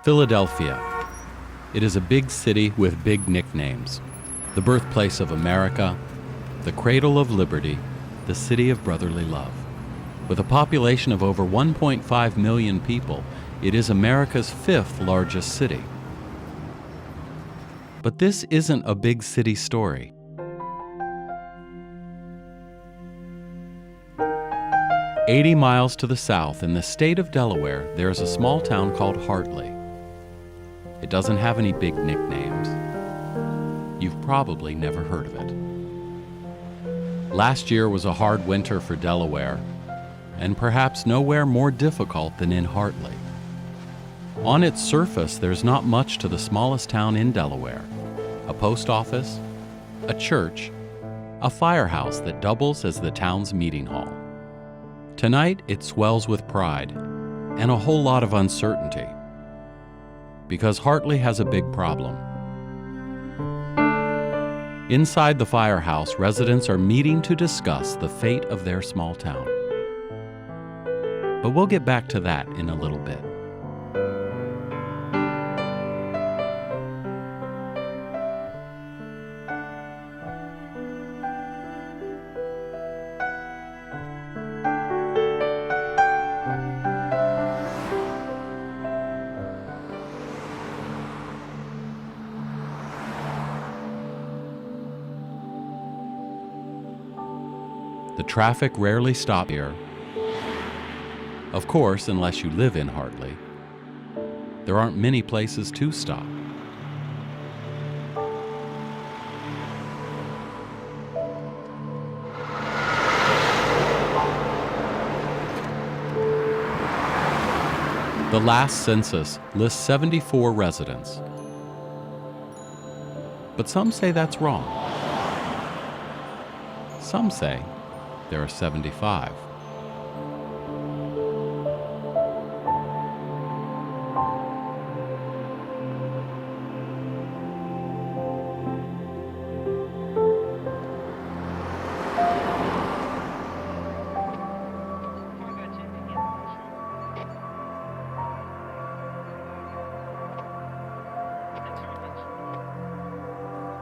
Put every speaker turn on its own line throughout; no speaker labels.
Philadelphia. It is a big city with big nicknames. The birthplace of America, the cradle of liberty, the city of brotherly love. With a population of over 1.5 million people, it is America's fifth largest city. But this isn't a big city story. "80 miles to the south in the state of Delaware, there is a small town called Hartley. It doesn't have any big nicknames. You've probably never heard of it. Last year was a hard winter for Delaware, and perhaps nowhere more difficult than in Hartley. On its surface, there's not much to the smallest town in Delaware. A post office, a church, a firehouse that doubles as the town's meeting hall. Tonight, it swells with pride and a whole lot of uncertainty, because Hartley has a big problem. Inside the firehouse, residents are meeting to discuss the fate of their small town. But we'll get back to that in a little bit. The traffic rarely stops here. Of course, unless you live in Hartley. There aren't many places to stop. The last census lists 74 residents. But some say that's wrong. Some say there are 75.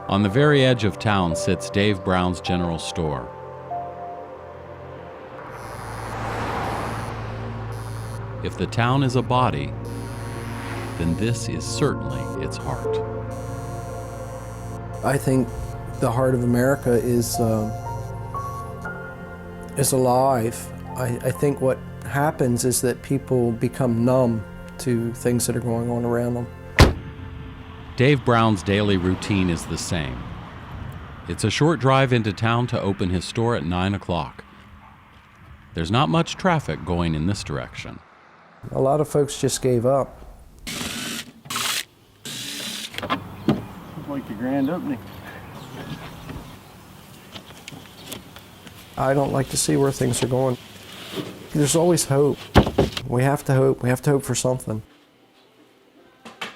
On the very edge of town sits Dave Brown's General Store. If the town is a body, then this is certainly its heart.
I think the heart of America is alive. I think what happens is that people become numb to things that are going on around them.
Dave Brown's daily routine is the same. It's a short drive into town to open his store at 9 o'clock. There's not much traffic going in this direction.
A lot of folks just gave up.
Like the grand opening.
I don't like to see where things are going. There's always hope. We have to hope. We have to hope for something.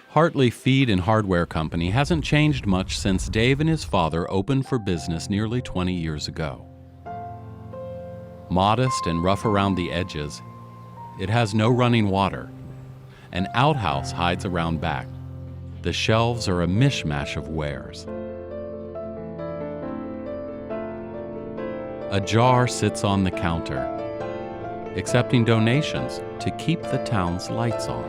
Hartley Feed and Hardware Company hasn't changed much since Dave and his father opened for business nearly 20 years ago. Modest and rough around the edges, it has no running water. An outhouse hides around back. The shelves are a mishmash of wares. A jar sits on the counter, accepting donations to keep the town's lights on.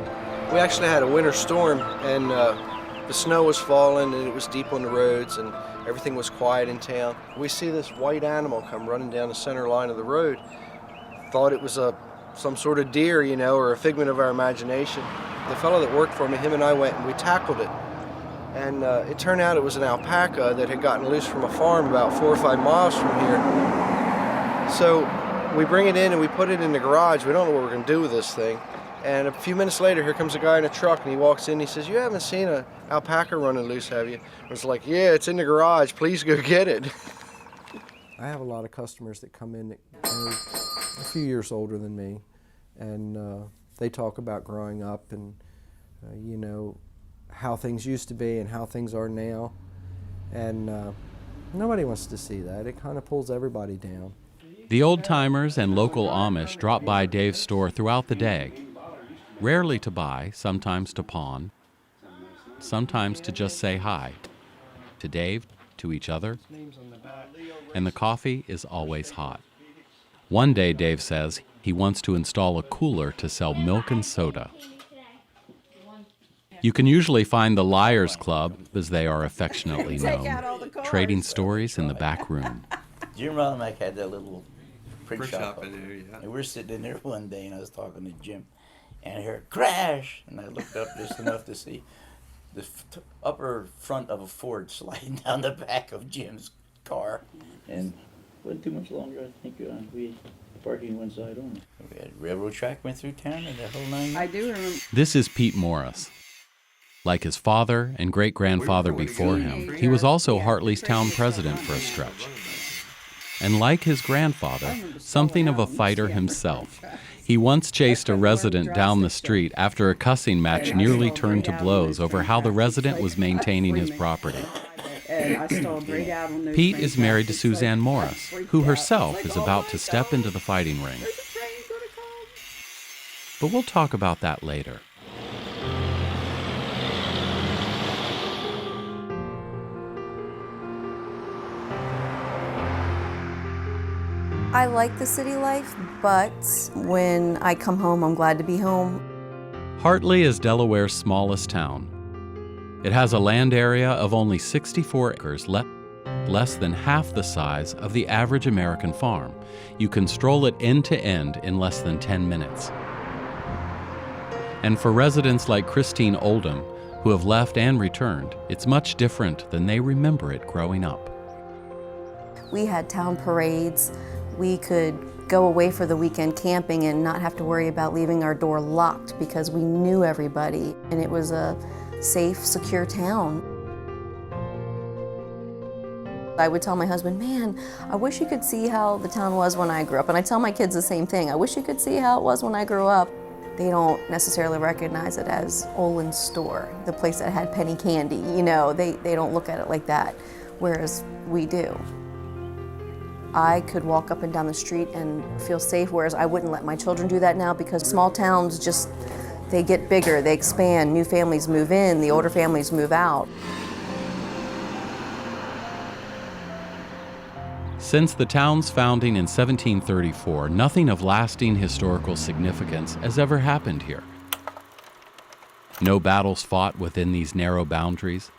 We actually had a winter storm, and the snow was falling and it was deep on the roads and everything was quiet in town. We see this white animal come running down the center line of the road. Thought it was some sort of deer, you know, or a figment of our imagination. The fellow that worked for me, him and I went and we tackled it. And it turned out it was an alpaca that had gotten loose from a farm about 4 or 5 miles from here. So we bring it in and we put it in the garage. We don't know what we're going to do with this thing. And a few minutes later, here comes a guy in a truck, and he walks in and he says, "You haven't seen an alpaca running loose, have you?" I was like, "Yeah, it's in the garage. Please go get it."
I have a lot of customers that come in that are a few years older than me, and they talk about growing up and, you know, how things used to be and how things are now. And nobody wants to see that. It kind of pulls everybody down.
The old-timers and local Amish drop by Dave's store throughout the day. rarely to buy, sometimes to pawn, sometimes to just say hi, to Dave, to each other, and the coffee is always hot. One day, Dave says, he wants to install a cooler to sell milk and soda. You can usually find the Liars Club, as they are affectionately known, trading stories in the back room.
Jim Rodemack had that little print shop
in there, yeah.
And we were sitting in there one day, and I was talking to Jim, and I heard crash, and I looked up just enough to see the upper front of a Ford sliding down the back of Jim's car. And wasn't too much longer, I think we parking one side only. We had a railroad track went through town and the whole 9
I do remember.
This is Pete Morris. Like his father and great-grandfather before him, he was also Hartley's town president for a stretch. And like his grandfather, something of a fighter himself, he once chased a resident down the street after a cussing match nearly turned to blows over how the resident was maintaining his property. Pete is married to Suzanne Morris, who herself is about to step into the fighting ring. But we'll talk about that later.
I like the city life, but when I come home, I'm glad to be home.
Hartley is Delaware's smallest town. It has a land area of only 64 acres, less than half the size of the average American farm. You can stroll it end to end in less than 10 minutes. And for residents like Christine Oldham, who have left and returned, it's much different than they remember it growing up.
We had town parades. We could go away for the weekend camping and not have to worry about leaving our door locked because we knew everybody, and it was a safe, secure town. I would tell my husband, man, I wish you could see how the town was when I grew up. And I tell my kids the same thing. I wish you could see how it was when I grew up. They don't necessarily recognize it as Olin's store, the place that had penny candy. You know, they don't look at it like that, whereas we do. I could walk up and down the street and feel safe, whereas I wouldn't let my children do that now because small towns just, they get bigger, they expand, new families move in, the older families move out.
Since the town's founding in 1734, nothing of lasting historical significance has ever happened here. No battles fought within these narrow boundaries,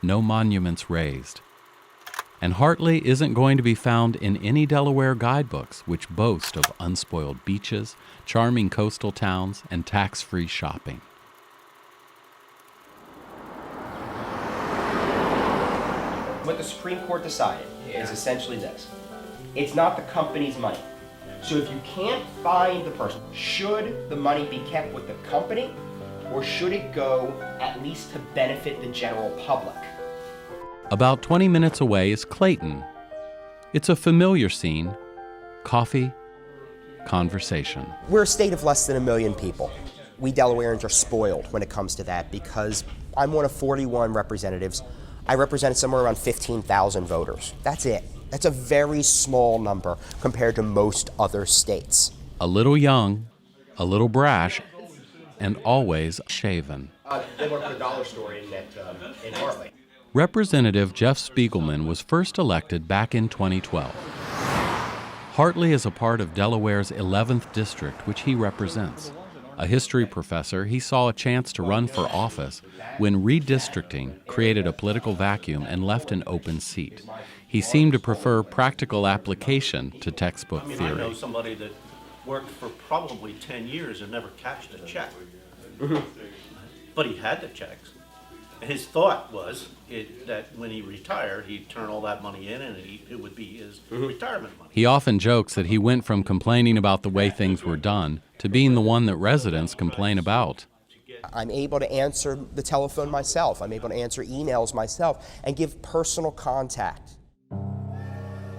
no monuments raised. And Hartley isn't going to be found in any Delaware guidebooks, which boast of unspoiled beaches, charming coastal towns, and tax-free shopping.
What the Supreme Court decided is essentially this. It's not the company's money. So if you can't find the person, should the money be kept with the company, or should it go at least to benefit the general public?
About 20 minutes away is Clayton. It's a familiar scene: coffee, conversation.
We're a state of less than 1 million people. We Delawareans are spoiled when it comes to that because I'm one of 41 representatives. I represent somewhere around 15,000 voters. That's it. That's a very small number compared to most other states.
A little young, a little brash, and always shaven.
They want to put a dollar store in Hartley.
Representative Jeff Spiegelman was first elected back in 2012. Hartley is a part of Delaware's 11th district, which he represents. A history professor, he saw a chance to run for office when redistricting created a political vacuum and left an open seat. He seemed to prefer practical application to textbook theory.
I know somebody that worked for probably 10 years and never cashed a check. But he had the checks. His thought was that when he retired, he'd turn all that money in and it would be his retirement money.
He often jokes that he went from complaining about the way things were done to being the one that residents complain about.
I'm able to answer the telephone myself. I'm able to answer emails myself and give personal contact.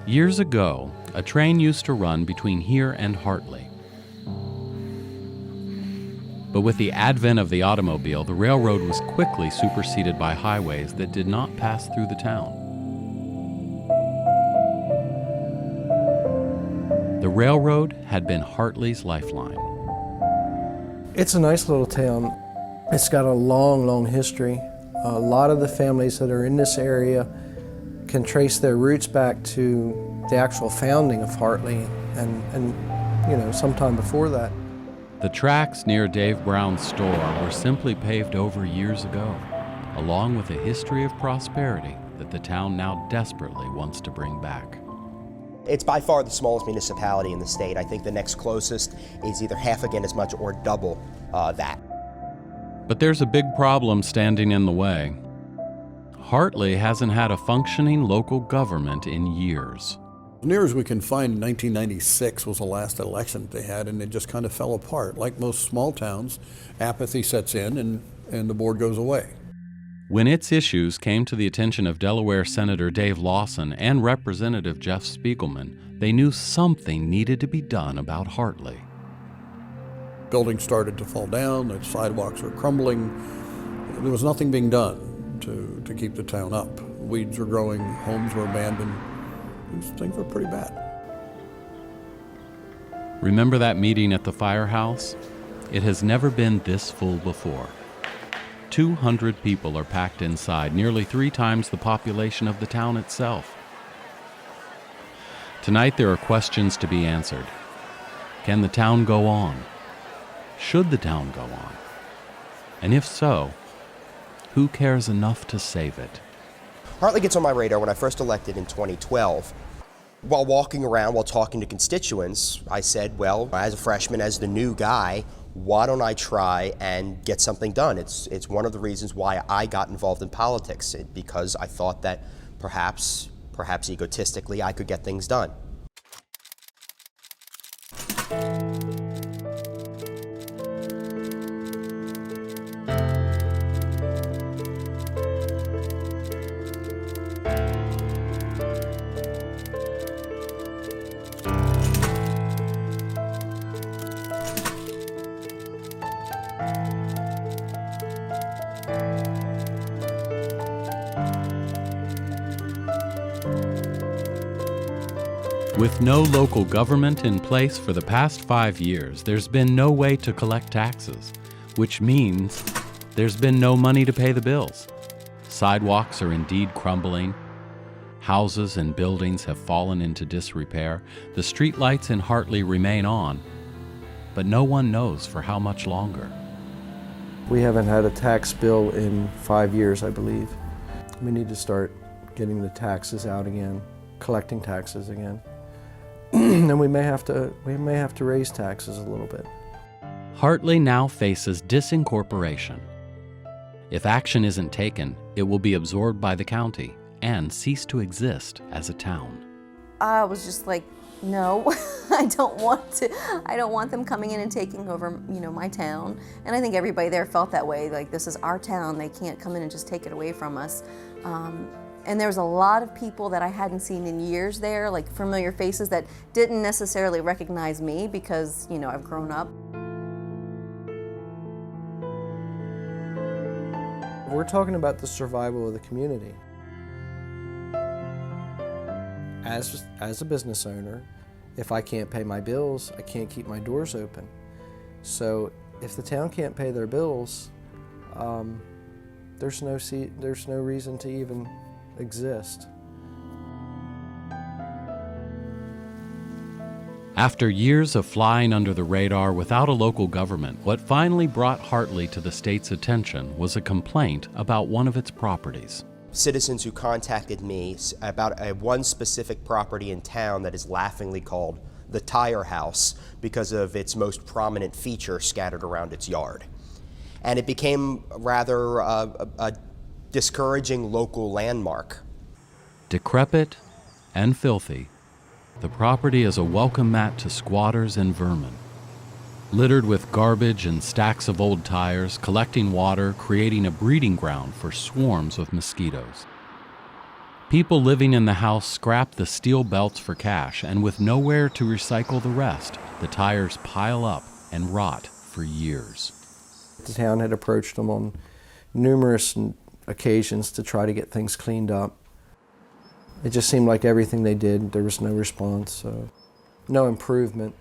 Years ago, a train used to run between here and Hartley. But with the advent of the automobile, the railroad was quickly superseded by highways that did not pass through the town. The railroad had been Hartley's lifeline.
It's a nice little town. It's got a long, long history. A lot of the families that are in this area can trace their roots back to the actual founding of Hartley and you know, sometime before that.
The tracks near Dave Brown's store were simply paved over years ago, along with a history of prosperity that the town now desperately wants to bring back.
It's by far the smallest municipality in the state. I think the next closest is either half again as much or double that.
But there's a big problem standing in the way. Hartley hasn't had a functioning local government in years.
As near as we can find, 1996 was the last election they had, and it just kind of fell apart. Like most small towns, apathy sets in and the board goes away.
When its issues came to the attention of Delaware Senator Dave Lawson and Representative Jeff Spiegelman, they knew something needed to be done about Hartley.
Buildings started to fall down, the sidewalks were crumbling. There was nothing being done to keep the town up. Weeds were growing, homes were abandoned. Things were pretty bad.
Remember that meeting at the firehouse? It has never been this full before. 200 people are packed inside, nearly 3 times the population of the town itself. Tonight there are questions to be answered. Can the town go on? Should the town go on? And if so, who cares enough to save it?
Hartley gets on my radar when I first elected in 2012. While walking around, while talking to constituents, I said, well, as a freshman, as the new guy, why don't I try and get something done? It's one of the reasons why I got involved in politics, because I thought that perhaps egotistically, I could get things done.
With no local government in place for the past 5 years, there's been no way to collect taxes, which means there's been no money to pay the bills. Sidewalks are indeed crumbling. Houses and buildings have fallen into disrepair. The streetlights in Hartley remain on, but no one knows for how much longer.
We haven't had a tax bill in 5 years, I believe. We need to start getting the taxes out again, collecting taxes again. And we may have to raise taxes a little bit.
Hartley now faces disincorporation. If action isn't taken, it will be absorbed by the county and cease to exist as a town.
I was just like, no, I don't want them coming in and taking over, my town. And I think everybody there felt that way, like this is our town, they can't come in and just take it away from us. And there was a lot of people that I hadn't seen in years there, like familiar faces that didn't necessarily recognize me because, I've grown up.
We're talking about the survival of the community. As a business owner, if I can't pay my bills, I can't keep my doors open. So if the town can't pay their bills, there's no reason to even exist.
After years of flying under the radar without a local government, what finally brought Hartley to the state's attention was a complaint about one of its properties.
Citizens who contacted me about one specific property in town that is laughingly called the Tire House because of its most prominent feature scattered around its yard. And it became rather a discouraging local landmark.
Decrepit and filthy, the property is a welcome mat to squatters and vermin. Littered with garbage and stacks of old tires, collecting water, creating a breeding ground for swarms of mosquitoes. People living in the house scrap the steel belts for cash, and with nowhere to recycle the rest, the tires pile up and rot for years.
The town had approached them on numerous occasions to try to get things cleaned up. It just seemed like everything they did, there was no response, so no improvement.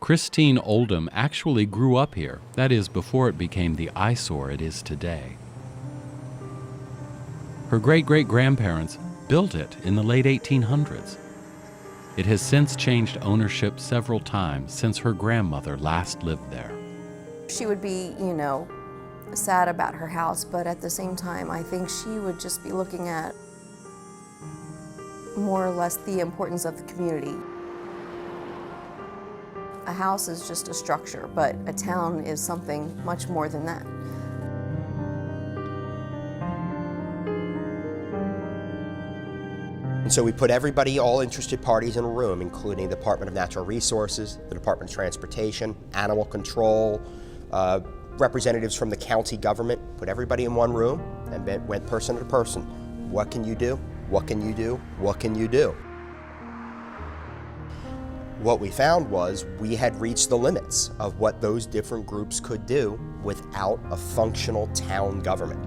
Christine Oldham actually grew up here, that is, before it became the eyesore it is today. Her great-great-grandparents built it in the late 1800s. It has since changed ownership several times since her grandmother last lived there.
She would be, sad about her house, but at the same time, I think she would just be looking at more or less the importance of the community. A house is just a structure, but a town is something much more than that.
And so we put everybody, all interested parties in a room, including the Department of Natural Resources, the Department of Transportation, Animal Control, representatives from the county government, put everybody in one room and went person to person. What can you do? What can you do? What can you do? What we found was we had reached the limits of what those different groups could do without a functional town government.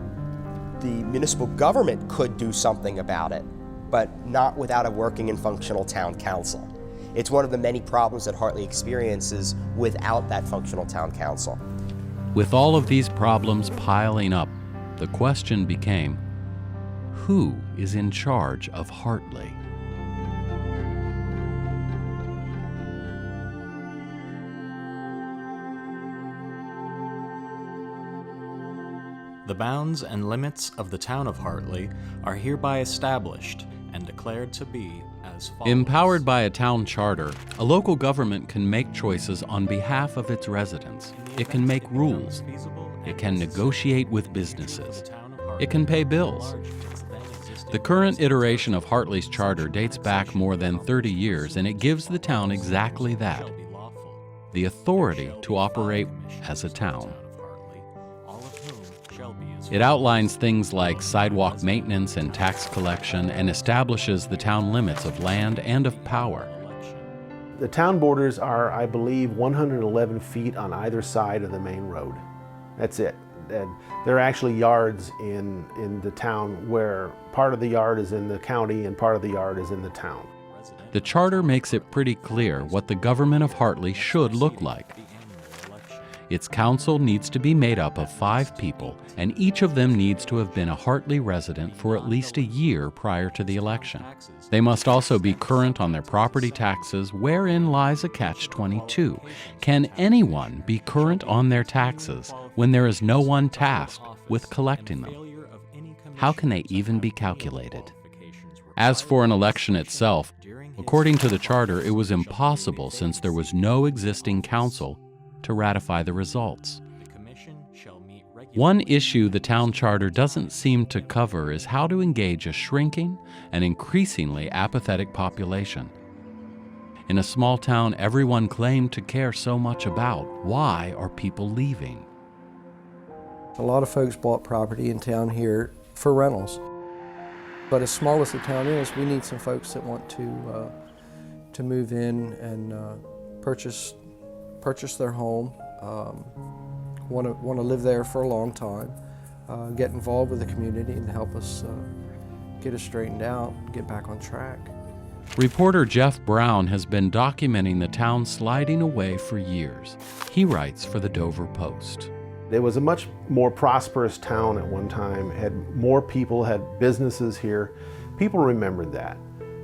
The municipal government could do something about it, but not without a working and functional town council. It's one of the many problems that Hartley experiences without that functional town council.
With all of these problems piling up, the question became, who is in charge of Hartley?
The bounds and limits of the town of Hartley are hereby established and declared to be as follows.
Empowered by a town charter, a local government can make choices on behalf of its residents. It can make rules. It can negotiate with businesses. It can pay bills. The current iteration of Hartley's charter dates back more than 30 years, and it gives the town exactly that: the authority to operate as a town. It outlines things like sidewalk maintenance and tax collection and establishes the town limits of land and of power.
The town borders are, I believe, 111 feet on either side of the main road. That's it. And there are actually yards in the town where part of the yard is in the county and part of the yard is in the town.
The charter makes it pretty clear what the government of Hartley should look like. Its council needs to be made up of 5 people, and each of them needs to have been a Hartley resident for at least a year prior to the election. They must also be current on their property taxes, wherein lies a catch-22. Can anyone be current on their taxes when there is no one tasked with collecting them? How can they even be calculated? As for an election itself, according to the charter, it was impossible since there was no existing council to ratify the results. One issue the town charter doesn't seem to cover is how to engage a shrinking and increasingly apathetic population. In a small town everyone claimed to care so much about, why are people leaving?
A lot of folks bought property in town here for rentals. But as small as the town is, we need some folks that want to move in and purchase their home, want to live there for a long time, get involved with the community and help us get us straightened out, get back on track.
Reporter Jeff Brown has been documenting the town sliding away for years. He writes for the Dover Post.
It was a much more prosperous town at one time, had more people, had businesses here. People remembered that.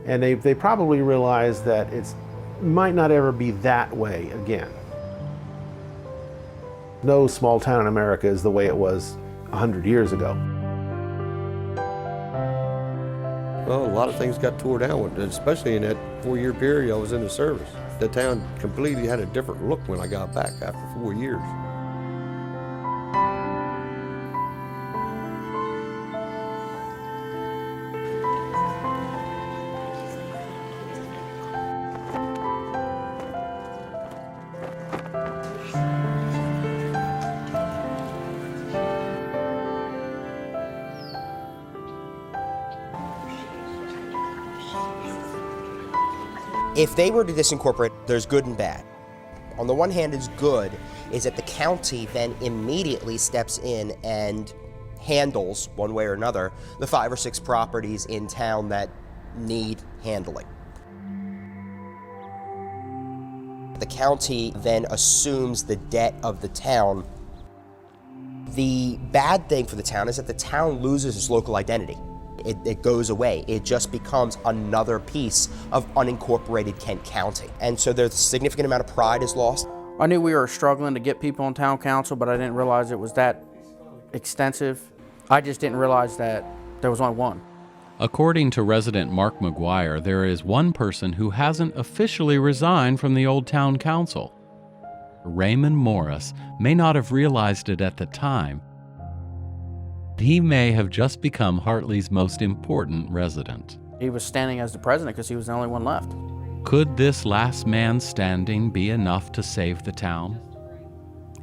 And they probably realized that it might not ever be that way again. No small town in America is the way it was 100 years ago.
Well, a lot of things got tore down, especially in that 4-year period I was in the service. The town completely had a different look when I got back after 4 years.
If they were to disincorporate, there's good and bad. On the one hand, it's good is that the county then immediately steps in and handles, one way or another, the 5 or 6 properties in town that need handling. The county then assumes the debt of the town. The bad thing for the town is that the town loses its local identity. It goes away. It just becomes another piece of unincorporated Kent County. And so there's a significant amount of pride is lost.
I knew we were struggling to get people on town council, but I didn't realize it was that extensive. I just didn't realize that there was only one.
According to resident Mark McGuire, there is one person who hasn't officially resigned from the old town council. Raymond Morris may not have realized it at the time. He may have just become Hartley's most important resident.
He was standing as the president because he was the only one left.
Could this last man standing be enough to save the town?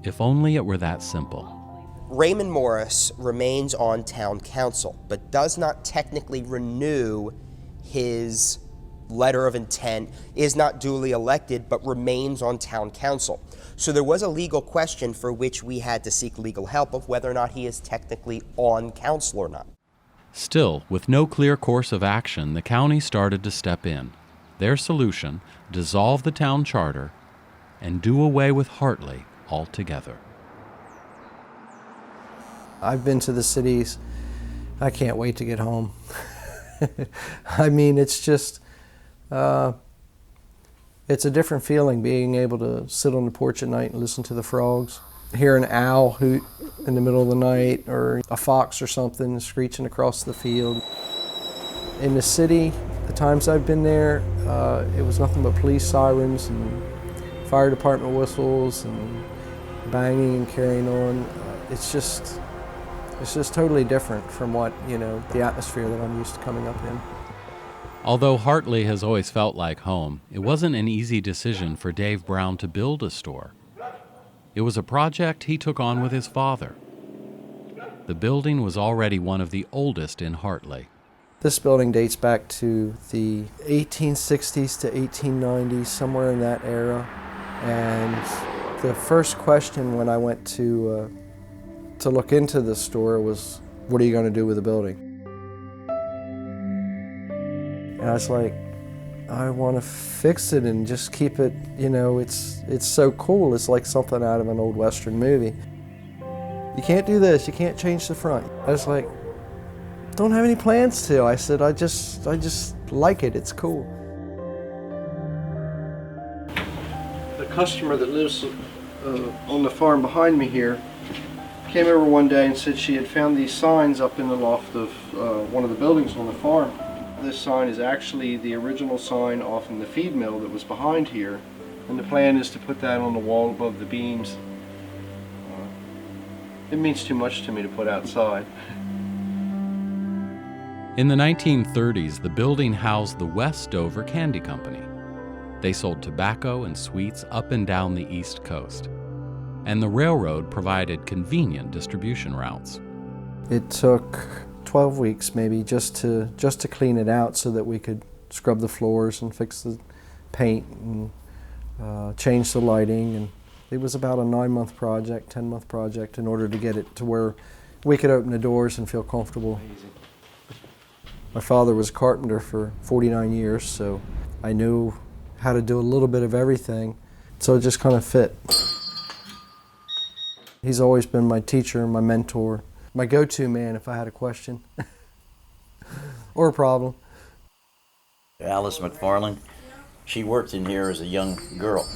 If only it were that simple.
Raymond Morris remains on town council, but does not technically renew his letter of intent, is not duly elected, but remains on town council. So there was a legal question for which we had to seek legal help of whether or not he is technically on council or not.
Still, with no clear course of action, the county started to step in. Their solution: dissolve the town charter and do away with Hartley altogether.
I've been to the cities. I can't wait to get home. I mean, it's just, it's a different feeling being able to sit on the porch at night and listen to the frogs, hear an owl hoot in the middle of the night, or a fox or something screeching across the field. In the city, the times I've been there, it was nothing but police sirens and fire department whistles and banging and carrying on. It's just totally different from what, the atmosphere that I'm used to coming up in.
Although Hartley has always felt like home, it wasn't an easy decision for Dave Brown to build a store. It was a project he took on with his father. The building was already one of the oldest in Hartley.
This building dates back to the 1860s to 1890s, somewhere in that era. And the first question when I went to look into the store was, what are you going to do with the building? And I was like, I want to fix it and just keep it, it's so cool. It's like something out of an old Western movie. You can't do this, you can't change the front. I was like, don't have any plans to. I said, I just like it, it's cool.
The customer that lives on the farm behind me here came over one day and said she had found these signs up in the loft of one of the buildings on the farm. This sign is actually the original sign off in the feed mill that was behind here, and the plan is to put that on the wall above the beams. It means too much to me to put outside.
In the 1930s, the building housed the West Dover Candy Company. They sold tobacco and sweets up and down the East Coast, and the railroad provided convenient distribution routes.
It took 12 weeks maybe just to clean it out so that we could scrub the floors and fix the paint and change the lighting. And it was about a 9-month project, 10-month project in order to get it to where we could open the doors and feel comfortable. My father was a carpenter for 49 years, so I knew how to do a little bit of everything, so it just kind of fit. He's always been my teacher, my mentor, my go-to man if I had a question or a problem.
Alice McFarland, she worked in here as a young girl.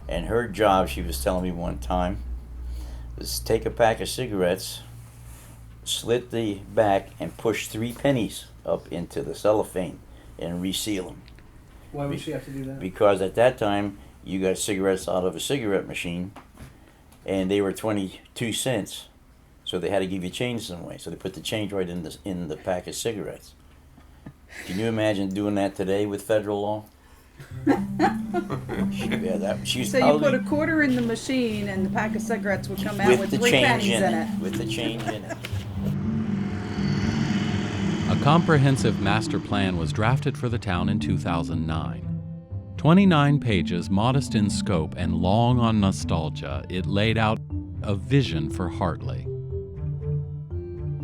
And her job, she was telling me one time, was take a pack of cigarettes, slit the back, and push 3 pennies up into the cellophane and reseal them.
Why would she have to do that?
Because at that time, you got cigarettes out of a cigarette machine, and they were 22 cents. So they had to give you change some way. So they put the change right in the pack of cigarettes. Can you imagine doing that today with federal law?
So you put a quarter in the machine and the pack of cigarettes would come out with 3 pennies in it.
With the change in it.
A comprehensive master plan was drafted for the town in 2009. 29 pages, modest in scope and long on nostalgia, it laid out a vision for Hartley.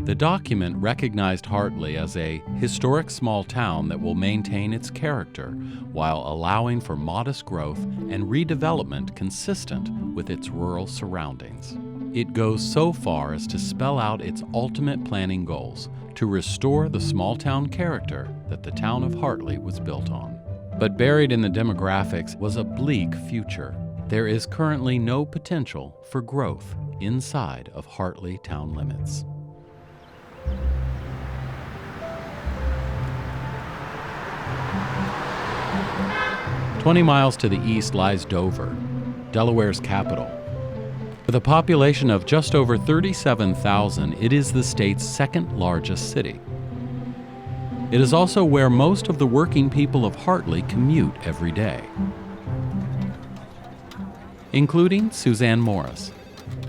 The document recognized Hartley as a historic small town that will maintain its character while allowing for modest growth and redevelopment consistent with its rural surroundings. It goes so far as to spell out its ultimate planning goals to restore the small town character that the town of Hartley was built on. But buried in the demographics was a bleak future. There is currently no potential for growth inside of Hartley town limits. "20 miles to the east lies Dover, Delaware's capital. With a population of just over 37,000, it is the state's second largest city. It is also where most of the working people of Hartley commute every day, including Suzanne Morris,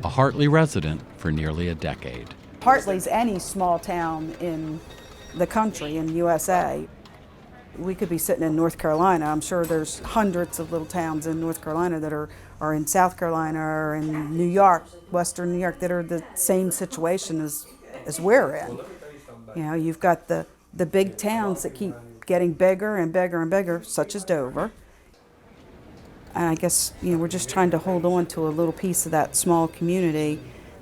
a Hartley resident for nearly a decade.
Hartley's any small town in the country, in USA. We could be sitting in North Carolina. I'm sure there's hundreds of little towns in North Carolina that are in South Carolina or in New York, Western New York, that are the same situation as we're in. You know, you've got the big towns that keep getting bigger and bigger and bigger, such as Dover. And I guess, you know, we're just trying to hold on to a little piece of that small community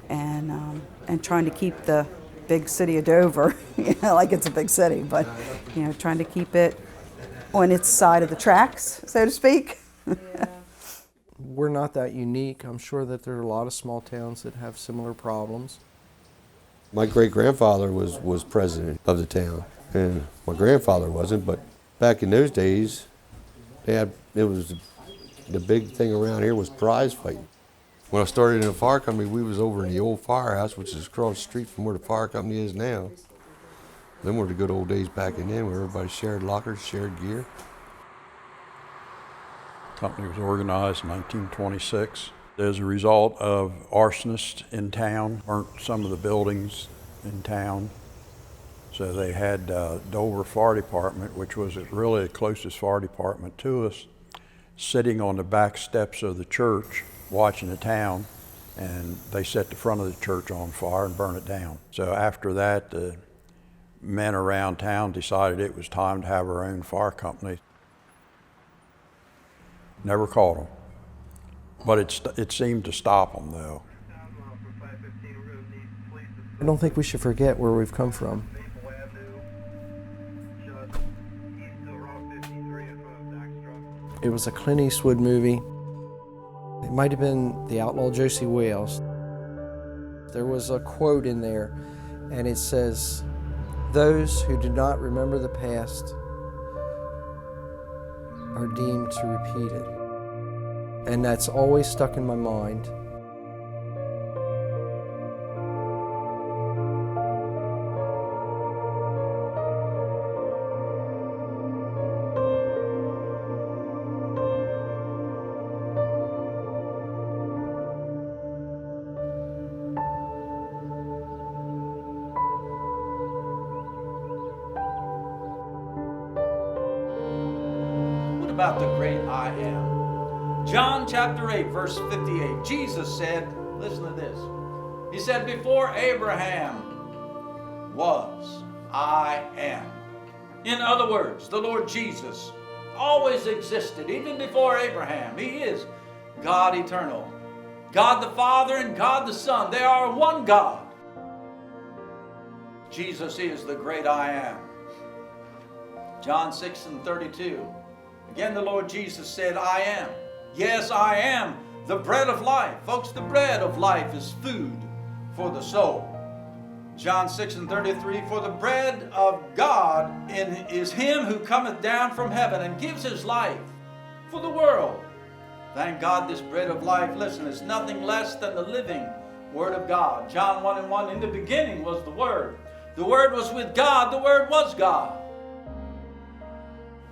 and trying to keep the big city of Dover, you know, like it's a big city, but, you know, trying to keep it on its side of the tracks, so to speak.
We're not that unique. I'm sure that there are a lot of small towns that have similar problems.
My great-grandfather was president of the town, and my grandfather wasn't, but back in those days, the big thing around here was prize fighting. When I started in the fire company, we was over in the old firehouse, which is across the street from where the fire company is now. Them were the good old days back in then, where everybody shared lockers, shared gear.
The company was organized in 1926. As a result of arsonists in town, burnt some of the buildings in town. So they had Dover Fire Department, which was really the closest fire department to us, sitting on the back steps of the church watching the town, and they set the front of the church on fire and burned it down. So after that, the men around town decided it was time to have our own fire company. Never caught them, but it seemed to stop them though.
I don't think we should forget where we've come from. It was a Clint Eastwood movie. It might have been The Outlaw Josie Wales. There was a quote in there, and it says, "Those who do not remember the past are deemed to repeat it." And that's always stuck in my mind.
About the great I am. John chapter 8, verse 58. Jesus said, listen to this. He said, "Before Abraham was, I am." In other words, the Lord Jesus always existed, even before Abraham. He is God eternal. God the Father and God the Son, they are one God. Jesus is the great I am. John 6:32. Again, the Lord Jesus said, "I am." Yes, I am the bread of life. Folks, the bread of life is food for the soul. John 6:33, "For the bread of God is him who cometh down from heaven and gives his life for the world." Thank God this bread of life, listen, is nothing less than the living Word of God. John 1:1, "In the beginning was the Word. The Word was with God. The Word was God.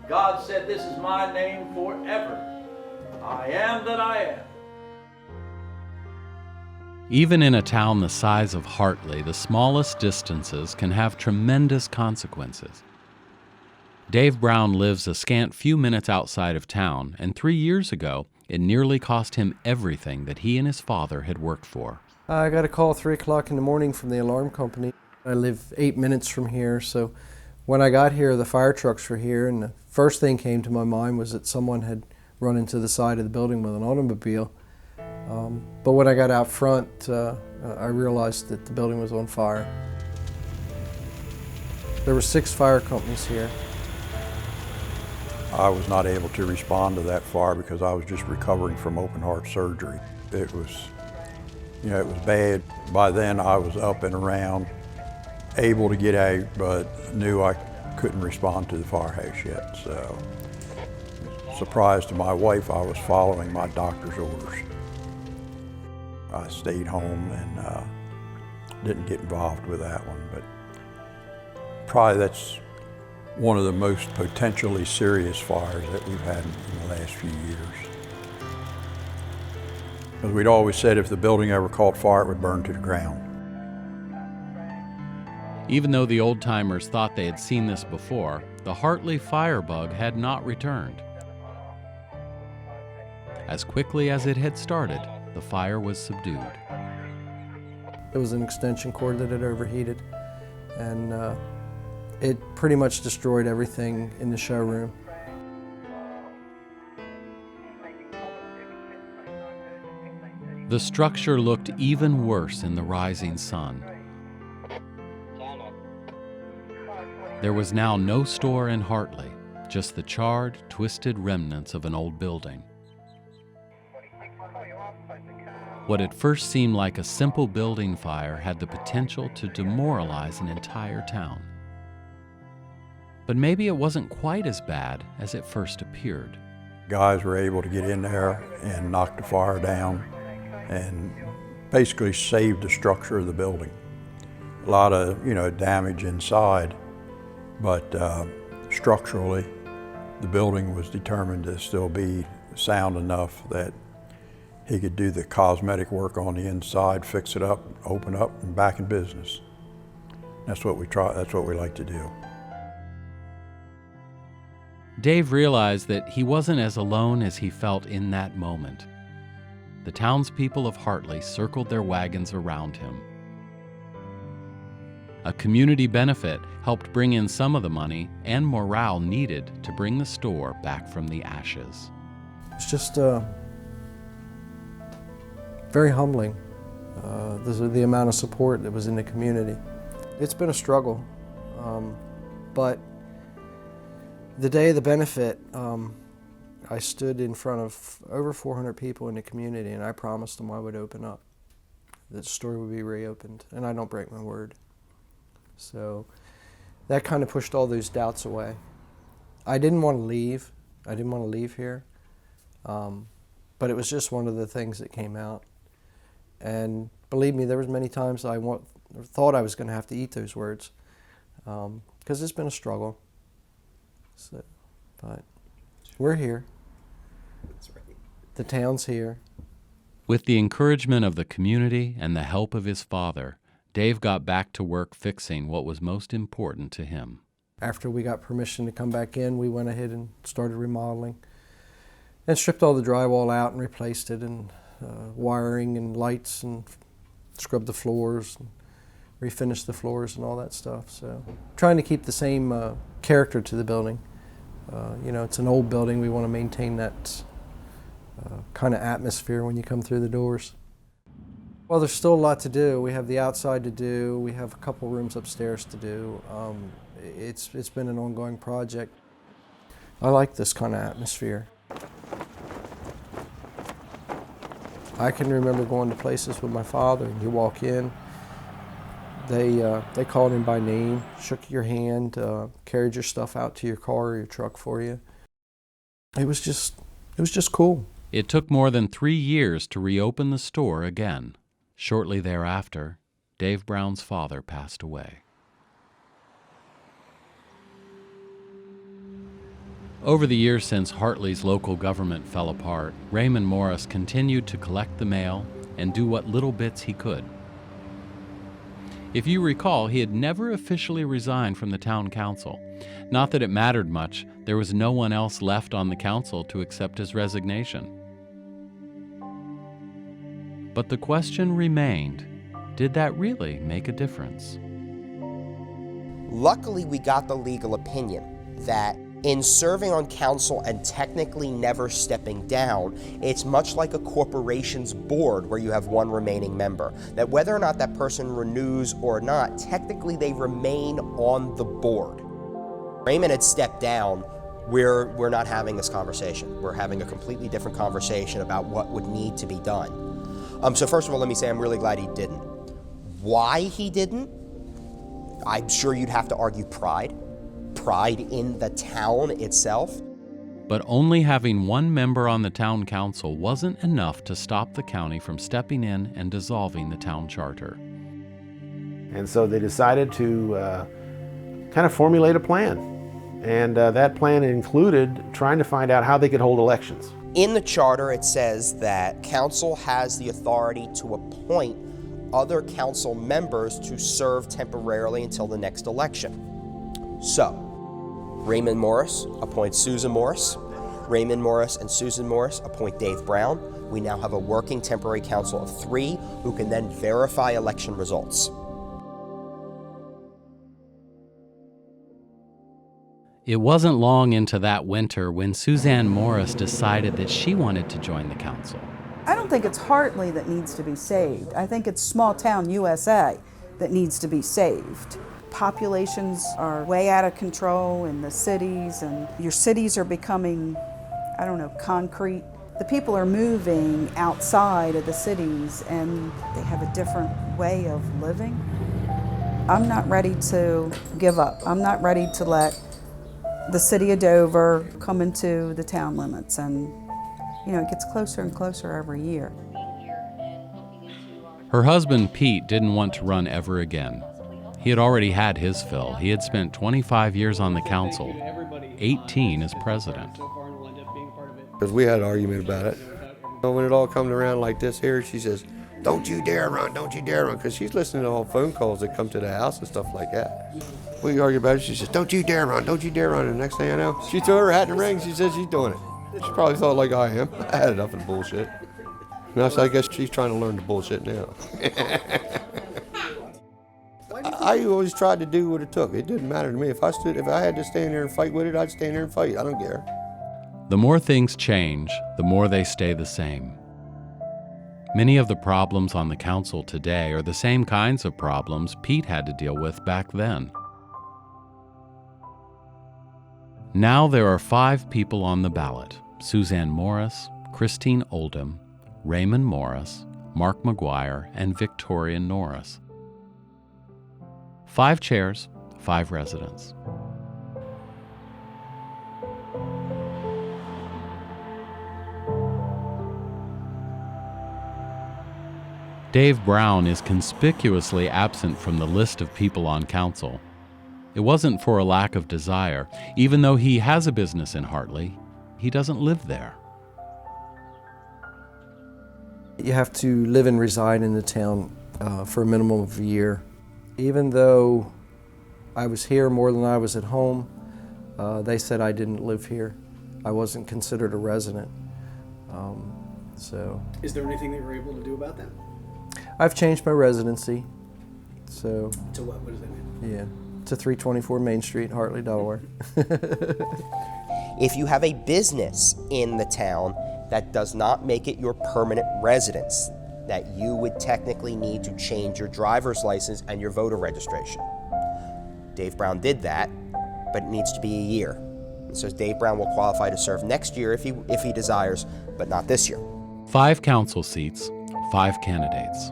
God said, this is my name forever. I am that I am."
Even in a town the size of Hartley, the smallest distances can have tremendous consequences. Dave Brown lives a scant few minutes outside of town, and 3 years ago, it nearly cost him everything that he and his father had worked for.
I got a call at 3 o'clock in the morning from the alarm company. I live 8 minutes from here, so when I got here, the fire trucks were here, and the first thing came to my mind was that someone had run into the side of the building with an automobile. But when I got out front, I realized that the building was on fire. There were 6 fire companies here.
I was not able to respond to that fire because I was just recovering from open heart surgery. It was, it was bad. By then I was up and around, able to get out, but knew I couldn't respond to the firehouse yet. So, surprise to my wife, I was following my doctor's orders. I stayed home and didn't get involved with that one, but probably that's one of the most potentially serious fires that we've had in the last few years. Because we'd always said if the building ever caught fire, it would burn to the ground.
Even though the old-timers thought they had seen this before, the Hartley firebug had not returned. As quickly as it had started, the fire was subdued.
It was an extension cord that had overheated, and it pretty much destroyed everything in the showroom.
The structure looked even worse in the rising sun. There was now no store in Hartley, just the charred, twisted remnants of an old building. What at first seemed like a simple building fire had the potential to demoralize an entire town. But maybe it wasn't quite as bad as it first appeared.
Guys were able to get in there and knock the fire down and basically save the structure of the building. A lot of, damage inside, but structurally, the building was determined to still be sound enough that he could do the cosmetic work on the inside, fix it up, open up, and back in business. That's what we try. That's what we like to do.
Dave realized that he wasn't as alone as he felt in that moment. The townspeople of Hartley circled their wagons around him. A community benefit helped bring in some of the money and morale needed to bring the store back from the ashes.
It's just very humbling, the amount of support that was in the community. It's been a struggle, but the day of the benefit, I stood in front of over 400 people in the community, and I promised them I would open up, that the store would be reopened, and I don't break my word. So that kind of pushed all those doubts away. I didn't want to leave. I didn't want to leave here, but it was just one of the things that came out. And believe me, there was many times I thought I was going to have to eat those words, because it's been a struggle. So, but we're here. That's right. The town's here.
With the encouragement of the community and the help of his father, Dave got back to work fixing what was most important to him.
After we got permission to come back in, we went ahead and started remodeling and stripped all the drywall out and replaced it, and wiring and lights, and scrubbed the floors and refinished the floors and all that stuff. So trying to keep the same character to the building. It's an old building. We want to maintain that kind of atmosphere when you come through the doors. Well, there's still a lot to do. We have the outside to do. We have a couple rooms upstairs to do. It's been an ongoing project. I like this kind of atmosphere. I can remember going to places with my father, and you walk in, they called him by name, shook your hand, carried your stuff out to your car or your truck for you. It was just cool.
It took more than 3 years to reopen the store again. Shortly thereafter, Dave Brown's father passed away. Over the years since Hartley's local government fell apart, Raymond Morris continued to collect the mail and do what little bits he could. If you recall, he had never officially resigned from the town council. Not that it mattered much, there was no one else left on the council to accept his resignation. But the question remained, did that really make a difference?
Luckily, we got the legal opinion that in serving on council and technically never stepping down, it's much like a corporation's board where you have one remaining member. That whether or not that person renews or not, technically they remain on the board. Raymond had stepped down. We're not having this conversation. We're having a completely different conversation about what would need to be done. So first of all, let me say I'm really glad he didn't. Why he didn't? I'm sure you'd have to argue pride in the town itself.
But only having one member on the town council wasn't enough to stop the county from stepping in and dissolving the town charter.
And so they decided to kind of formulate a plan. And that plan included trying to find out how they could hold elections.
In the charter, it says that council has the authority to appoint other council members to serve temporarily until the next election. So, Raymond Morris appoints Susan Morris. Raymond Morris and Susan Morris appoint Dave Brown. We now have a working temporary council of 3 who can then verify election results.
It wasn't long into that winter when Suzanne Morris decided that she wanted to join the council.
I don't think it's Hartley that needs to be saved. I think it's small town USA that needs to be saved. Populations are way out of control in the cities, and your cities are becoming, I don't know, concrete. The people are moving outside of the cities and they have a different way of living. I'm not ready to give up. I'm not ready to let the city of Dover come into the town limits, and you know, it gets closer and closer every year.
Her husband, Pete, didn't want to run ever again. He had already had his fill. He had spent 25 years on the council, 18 as president.
Because we had an argument about it. When it all comes around like this here, she says, "Don't you dare run, don't you dare run," because she's listening to all phone calls that come to the house and stuff like that. We argue about it, she says, "Don't you dare run, don't you dare run," and the next thing I know, she threw her hat in the ring, she says she's doing it. She probably thought like I am. I had enough of the bullshit. And I guess she's trying to learn the bullshit now. I always tried to do what it took. It didn't matter to me. If I had to stand there and fight with it, I'd stand there and fight. I don't care.
The more things change, the more they stay the same. Many of the problems on the council today are the same kinds of problems Pete had to deal with back then. Now there are 5 people on the ballot: Suzanne Morris, Christine Oldham, Raymond Morris, Mark McGuire, and Victoria Norris. 5 chairs, 5 residents. Dave Brown is conspicuously absent from the list of people on council. It wasn't for a lack of desire. Even though he has a business in Hartley, he doesn't live there.
You have to live and reside in the town for a minimum of a year. Even though I was here more than I was at home, they said I didn't live here. I wasn't considered a resident.
Is there anything that you were able to do about that?
I've changed my residency. So
To what? What does that mean?
yeah, to 324 Main Street, Hartley, Delaware.
If you have a business in the town, that does not make it your permanent residence, that you would technically need to change your driver's license and your voter registration. Dave Brown did that, but it needs to be a year. So Dave Brown will qualify to serve next year if he desires, but not this year.
5 council seats, 5 candidates.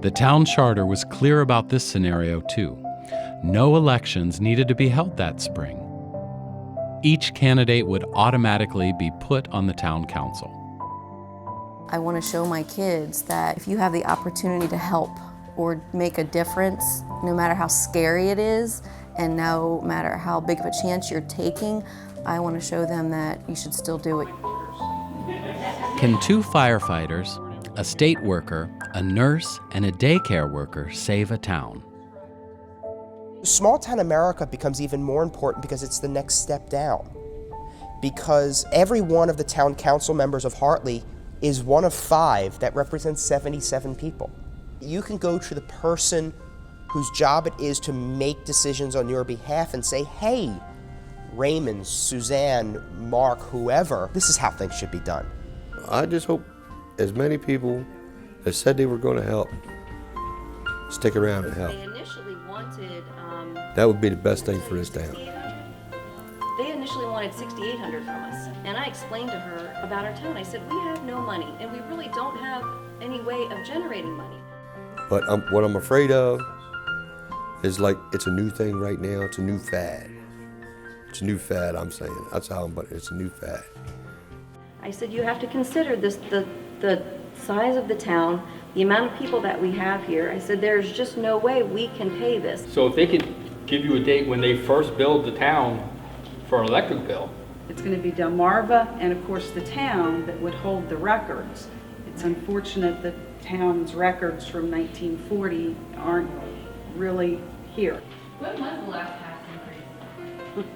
The town charter was clear about this scenario too. No elections needed to be held that spring. Each candidate would automatically be put on the town council.
I want to show my kids that if you have the opportunity to help or make a difference, no matter how scary it is and no matter how big of a chance you're taking, I want to show them that you should still do it.
Can 2 firefighters, a state worker, a nurse, and a daycare worker save a town?
Small town America becomes even more important because it's the next step down. Because every one of the town council members of Hartley is one of 5 that represents 77 people. You can go to the person whose job it is to make decisions on your behalf and say, hey, Raymond, Suzanne, Mark, whoever, this is how things should be done.
I just hope as many people that said they were going to help stick around and help.
They initially wanted.
That would be the best thing for this town.
They initially wanted $6,800 from us, and I explained to her about our town. I said, we have no money, and we really don't have any way of generating money.
But what I'm afraid of is like it's a new thing right now. It's a new fad. It's a new fad, I'm saying. That's how but it's a new fad.
I said, you have to consider this, the size of the town, the amount of people that we have here. I said, there's just no way we can pay this.
So if they could give you a date when they first build the town for an electric bill.
It's going to be Delmarva and of course the town that would hold the records. It's unfortunate that town's records from 1940 aren't really here.
When was the last tax increase?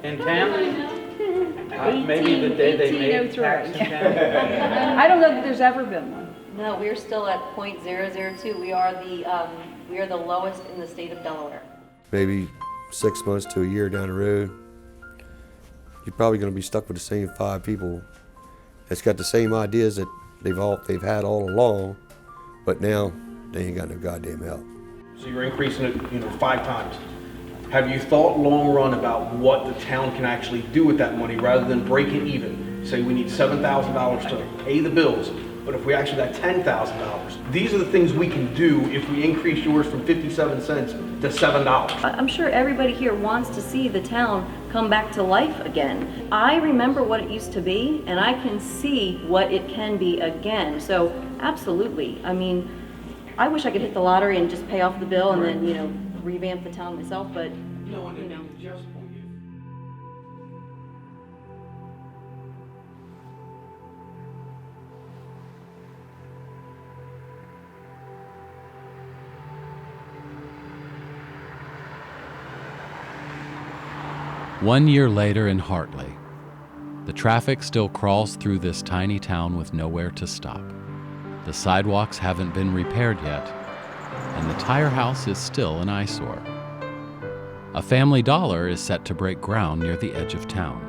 In town? Maybe the day they made tax in town.
I don't know that there's ever been one.
No, we're still at .002. We are the lowest in the state of Delaware.
Maybe 6 months to a year down the road, you're probably going to be stuck with the same 5 people that's got the same ideas that they've had all along, but now they ain't got no goddamn help.
So you're increasing it, 5 times. Have you thought long run about what the town can actually do with that money rather than break it even? Say we need $7,000 to pay the bills, but if we actually got $10,000, these are the things we can do if we increase yours from 57 cents to $7.
I'm sure everybody here wants to see the town come back to life again. I remember what it used to be, and I can see what it can be again. So absolutely. I mean, I wish I could hit the lottery and just pay off the bill and then, revamp the town myself, but,
One year later in Hartley, the traffic still crawls through this tiny town with nowhere to stop. The sidewalks haven't been repaired yet, and the tire house is still an eyesore. A Family Dollar is set to break ground near the edge of town.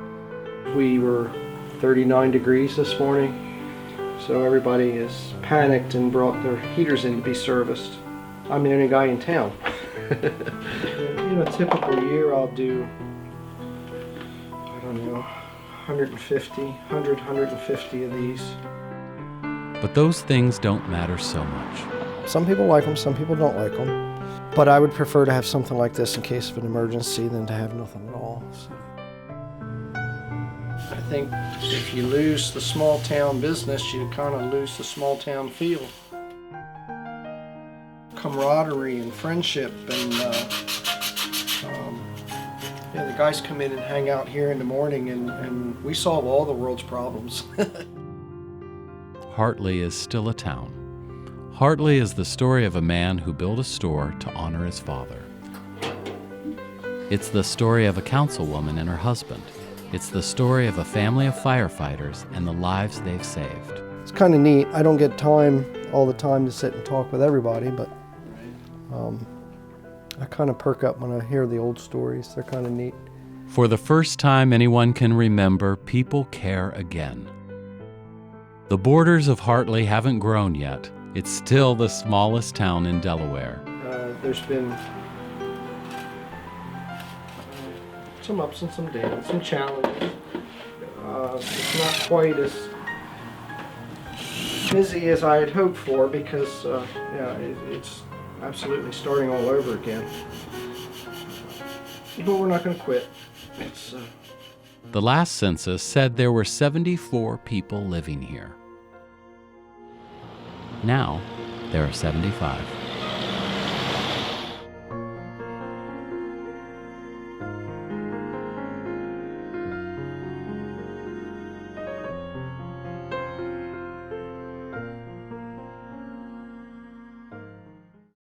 We were 39 degrees this morning, so everybody is panicked and brought their heaters in to be serviced. I'm the only guy in town. In a typical year, I'll do, 150 of these.
But those things don't matter so much.
Some people like them, some people don't like them. But I would prefer to have something like this in case of an emergency than to have nothing at all. So. I think if you lose the small town business, you kind of lose the small town feel. Camaraderie and friendship and the guys come in and hang out here in the morning and we solve all the world's problems.
Hartley is still a town. Hartley is the story of a man who built a store to honor his father. It's the story of a councilwoman and her husband. It's the story of a family of firefighters and the lives they've saved.
It's kind of neat. I don't get time all the time to sit and talk with everybody, but I kind of perk up when I hear the old stories. They're kind of neat.
For the first time anyone can remember, people care again. The borders of Hartley haven't grown yet. It's still the smallest town in Delaware.
There's been some ups and some downs, some challenges. It's not quite as busy as I had hoped for because it's absolutely starting all over again. But we're not going to quit.
The last census said there were 74 people living here. Now, there are 75.